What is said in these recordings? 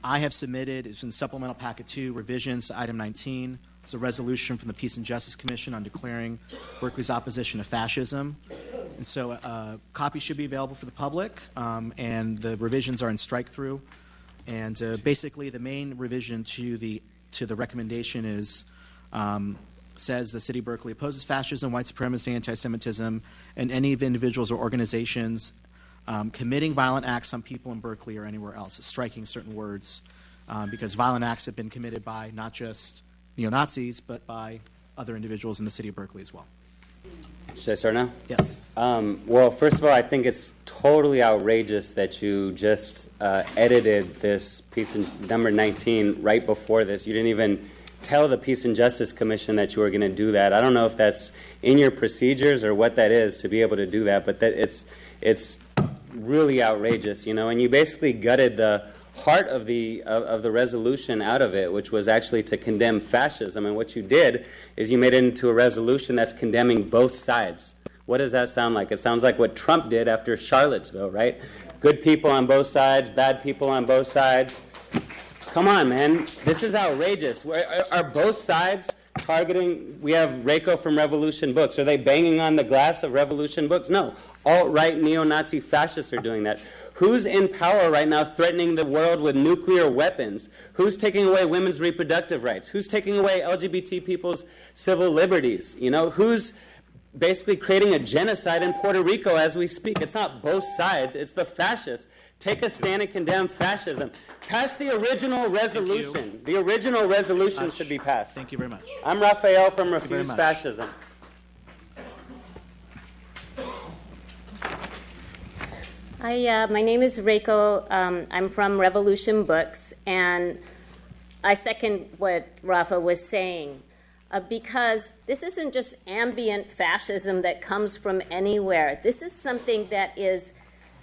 I have submitted, it's in Supplemental Packet 2, revisions to Item 19. It's a resolution from the Peace and Justice Commission on declaring Berkeley's opposition to fascism. And so a copy should be available for the public, and the revisions are in strike-through. And basically, the main revision to the recommendation is says the City of Berkeley opposes fascism, white supremacy, anti-Semitism, and any of the individuals or organizations committing violent acts on people in Berkeley or anywhere else. It's striking certain words because violent acts have been committed by not just neo-Nazis, but by other individuals in the City of Berkeley as well. Should I start now? Yes. Well, first of all, I think it's totally outrageous that you just edited this piece in number 19 right before this. You didn't even tell the Peace and Justice Commission that you were going to do that. I don't know if that's in your procedures or what that is to be able to do that, but that it's really outrageous, and you basically gutted the heart of the resolution out of it, which was actually to condemn fascism. And what you did is you made it into a resolution that's condemning both sides. What does that sound like? It sounds like what Trump did after Charlottesville, right? Good people on both sides, bad people on both sides. Come on, man. This is outrageous. Are both sides targeting? We have Reiko from Revolution Books. Are they banging on the glass of Revolution Books? No. Alt-right neo-Nazi fascists are doing that. Who's in power right now threatening the world with nuclear weapons? Who's taking away women's reproductive rights? Who's taking away LGBT people's civil liberties? Who's basically creating a genocide in Puerto Rico as we speak? It's not both sides. It's the fascists. Take a stand and condemn fascism. Pass the original resolution. The original resolution should be passed. Thank you very much. I'm Raphael from Refuse Fascism. My name is Reiko. I'm from Revolution Books, and I second what Rafa was saying. Because this isn't just ambient fascism that comes from anywhere. This is something that is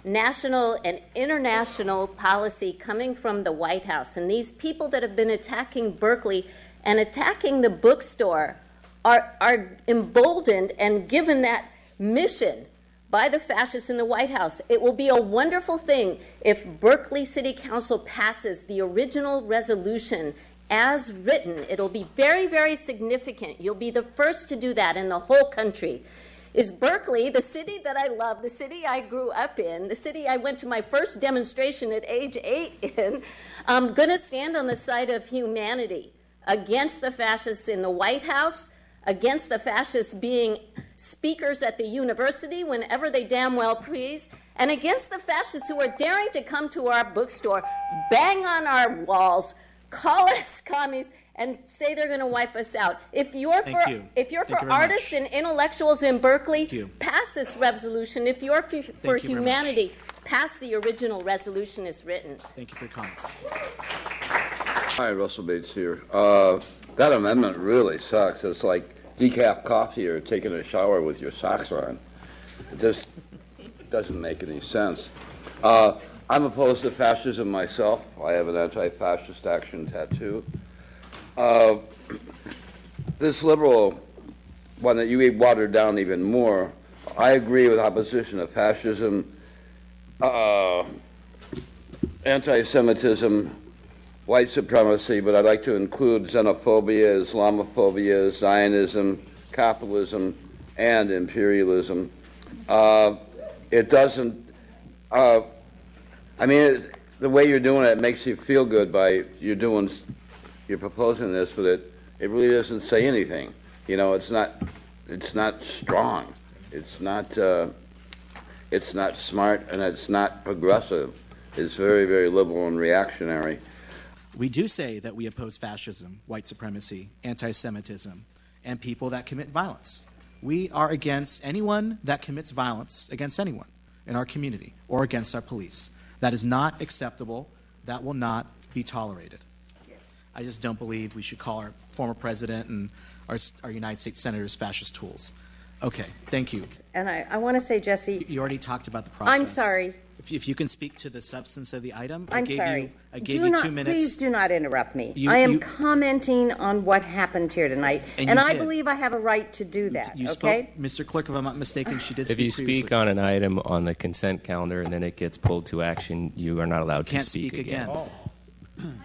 national and international policy coming from the White House. And these people that have been attacking Berkeley and attacking the bookstore are emboldened and given that mission by the fascists in the White House. It will be a wonderful thing if Berkeley City Council passes the original resolution as written. It'll be very, very significant. You'll be the first to do that in the whole country. Is Berkeley, the city that I love, the city I grew up in, the city I went to my first demonstration at age 8 in, going to stand on the side of humanity against the fascists in the White House, against the fascists being speakers at the university whenever they damn well please, and against the fascists who are daring to come to our bookstore, bang on our walls, call us commies, and say they're going to wipe us out. If you're for artists and intellectuals in Berkeley, pass this resolution. If you're for humanity, pass the original resolution as written. Thank you for your comments. Hi, Russell Bates here. That amendment really sucks. It's like decaf coffee or taking a shower with your socks on. It just doesn't make any sense. I'm opposed to fascism myself. I have an anti-fascist action tattoo. This liberal one that you watered down even more, I agree with opposition to fascism, anti-Semitism, white supremacy, but I'd like to include xenophobia, Islamophobia, Zionism, capitalism, and imperialism. It doesn't, the way you're doing it makes you feel good by you're proposing this, but it really doesn't say anything. It's not strong. It's not smart, and it's not progressive. It's very, very liberal and reactionary. We do say that we oppose fascism, white supremacy, anti-Semitism, and people that commit violence. We are against anyone that commits violence against anyone in our community or against our police. That is not acceptable. That will not be tolerated. I just don't believe we should call our former president and our United States senators fascist tools. Okay, thank you. And I want to say, Jesse... You already talked about the process. I'm sorry. If you can speak to the substance of the item, I gave you 2 minutes. Please do not interrupt me. I am commenting on what happened here tonight, and I believe I have a right to do that. You okay? spoke, Mr. Clerk, if I'm not mistaken, she did speak If you speak previously. on an item on the consent calendar and then it gets pulled to action, you are not allowed to Can't speak again.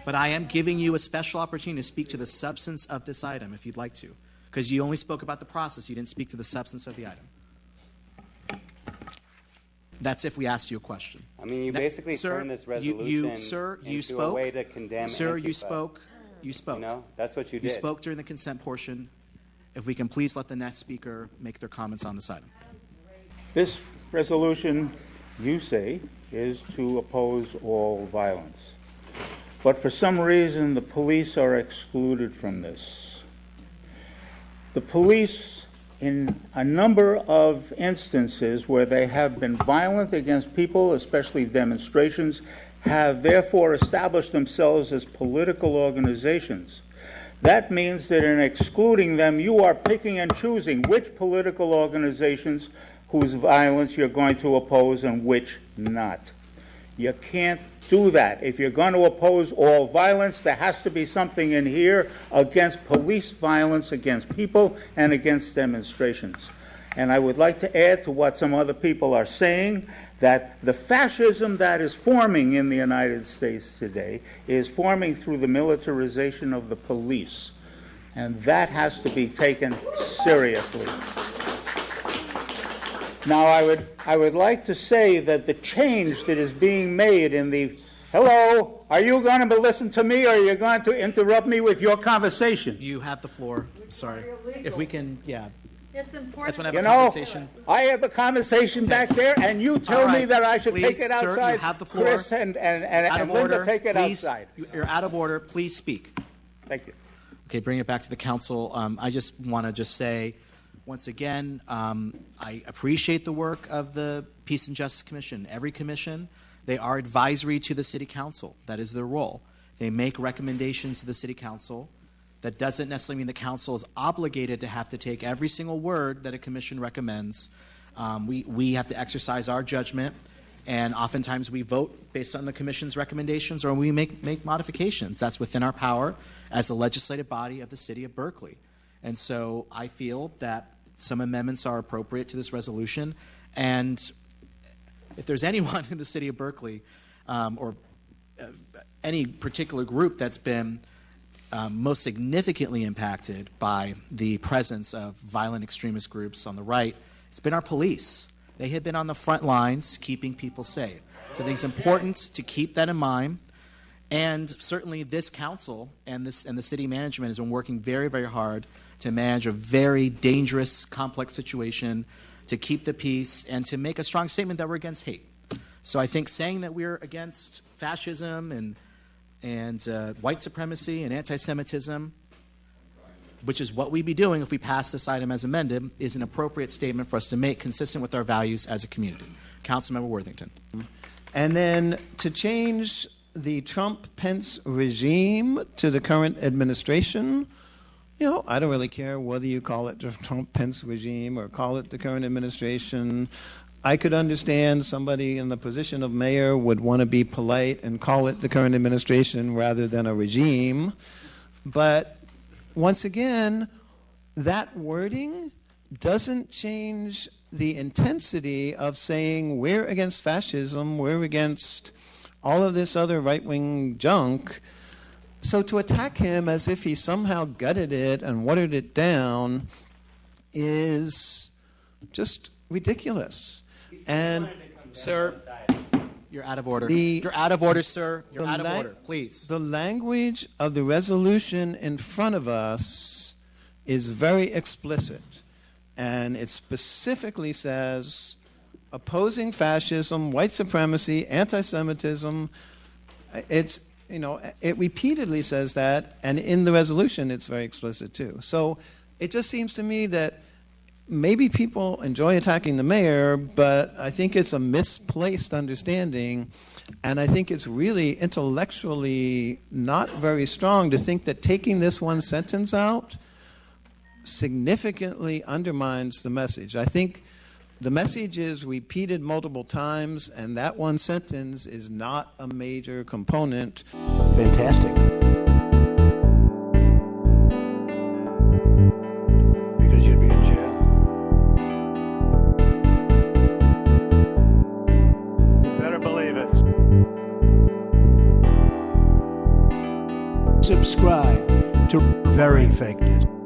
But I am giving you a special opportunity to speak to the substance of this item, if you'd like to, because you only spoke about the process. You didn't speak to the substance of the item. That's if we ask you a question. I mean, you basically turned this resolution into a way to condemn Sir, Antifa. you spoke. You spoke. You know, that's what you did. You spoke during the consent portion. If we can please let the next speaker make their comments on this item. This resolution, you say, is to oppose all violence. But for some reason, the police are excluded from this. The police, in a number of instances where they have been violent against people, especially demonstrations, have therefore established themselves as political organizations. That means that in excluding them, you are picking and choosing which political organizations whose violence you're going to oppose and which not. You can't do that. If you're going to oppose all violence, there has to be something in here against police violence, against people, and against demonstrations. And I would like to add to what some other people are saying, that the fascism that is forming in the United States today is forming through the militarization of the police. And that has to be taken seriously. Now, I would like to say that the change that is being made in the, hello, are you going to listen to me or are you going to interrupt me with your conversation? You have the floor. Sorry. If we can, yeah. It's important. That's when I have You a know, conversation. I have a conversation back there, and you tell All right. me that I should Please, take it sir, outside. you have the floor. Chris and Out of Linda, order. take it Please, outside. You're out of order. Please speak. Thank you. Okay, bring it back to the council. I just want to say, once again, I appreciate the work of the Peace and Justice Commission. Every commission, they are advisory to the City Council. That is their role. They make recommendations to the City Council. That doesn't necessarily mean the council is obligated to have to take every single word that a commission recommends. We have to exercise our judgment, and oftentimes we vote based on the commission's recommendations, or we make modifications. That's within our power as the legislative body of the city of Berkeley. And so I feel that some amendments are appropriate to this resolution, and if there's anyone in the city of Berkeley or any particular group that's been most significantly impacted by the presence of violent extremist groups on the right, it's been our police. They have been on the front lines keeping people safe. So I think it's important to keep that in mind. And certainly this council and the city management has been working very, very hard to manage a very dangerous, complex situation, to keep the peace, and to make a strong statement that we're against hate. So I think saying that we're against fascism and white supremacy and anti-Semitism, which is what we'd be doing if we pass this item as amended, is an appropriate statement for us to make consistent with our values as a community. Councilmember Worthington. And then to change the Trump-Pence regime to the current administration, you know, I don't really care whether you call it the Trump-Pence regime or call it the current administration. I could understand somebody in the position of mayor would want to be polite and call it the current administration rather than a regime. But once again, that wording doesn't change the intensity of saying we're against fascism, we're against all of this other right-wing junk. So to attack him as if he somehow gutted it and watered it down is just ridiculous. And Sir, you're out of order. You're out of order, sir. You're out of order. Please. The language of the resolution in front of us is very explicit. And it specifically says opposing fascism, white supremacy, anti-Semitism. It's, you know, it repeatedly says that, and in the resolution it's very explicit too. So it just seems to me that maybe people enjoy attacking the mayor, but I think it's a misplaced understanding, and I think it's really intellectually not very strong to think that taking this one sentence out significantly undermines the message. I think the message is repeated multiple times, and that one sentence is not a major component. Fantastic. Because you'd be in jail. You better believe it. subscribe to Very fake news.